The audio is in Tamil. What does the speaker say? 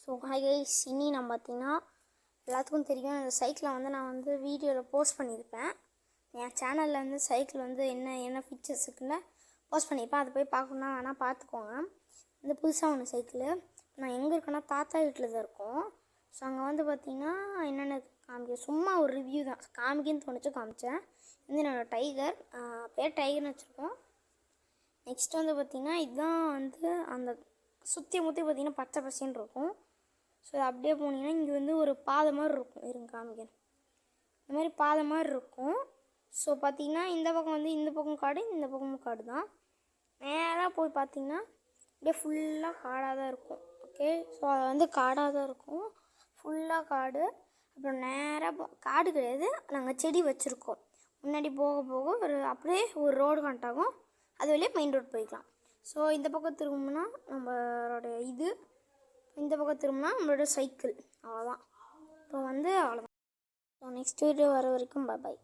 ஸோ ஹாய் கைஸ், இனி நான் பார்த்தீங்கன்னா எல்லாத்துக்கும் தெரியும் இந்த சைக்கிளை வந்து நான் வந்து வீடியோவில் போஸ்ட் பண்ணியிருப்பேன். என் சேனலில் வந்து சைக்கிள் வந்து என்ன ஃபீச்சர்ஸ் இருக்குன்னு போஸ்ட் பண்ணியிருப்பேன். அதை போய் பார்க்கணுன்னா வேணால் பார்த்துக்கோங்க. இந்த புதுசாக ஒன்று சைக்கிள் நான் எங்கே இருக்கேன்னா தாத்தா வீட்டில் தான் இருக்கோம். ஸோ அங்கே வந்து பார்த்திங்கன்னா என்னென்ன காமிக்க சும்மா ஒரு ரிவ்யூ தான் காமிக்கன்னு தோணுச்சு காமிச்சேன். வந்து என்னோடய டைகர் பேர் டைகர்னு வச்சுருக்கோம். நெக்ஸ்ட் வந்து பார்த்திங்கன்னா இதுதான் வந்து அந்த சுற்றி பார்த்திங்கன்னா பச்சை பசேன்னு இருக்கும். ஸோ அப்படியே போனீங்கன்னா இங்கே வந்து ஒரு பாதை மாதிரி இருக்கும். இருங்க காமிக்கிறேன். இந்த மாதிரி பாதை மாதிரி இருக்கும். ஸோ பார்த்திங்கன்னா இந்த பக்கம் வந்து இந்த பக்கம் காடு, இந்த பக்கமும் காடு தான். நேராக போய் பார்த்திங்கன்னா அப்படியே ஃபுல்லாக காடாக தான் இருக்கும். ஓகே, ஸோ அது வந்து காடாக தான் இருக்கும், ஃபுல்லாக காடு. அப்புறம் நேராக காடு கிடையாது, நாங்கள் செடி வச்சுருக்கோம். முன்னாடி போக போக ஒரு அப்படியே ஒரு ரோடு கனெக்ட் ஆகும். அது வழியாக மெயின் ரோடு போய்க்கலாம். ஸோ இந்த பக்கம் திரும்பினா நம்மளோட இது, இந்த பக்கம் திரும்பினா நம்மளோட சைக்கிள். அவ்வளோதான். இப்போ வந்து அவ்வளோதான். ஸோ நெக்ஸ்ட் வீடியோ வர வரைக்கும் பாய்.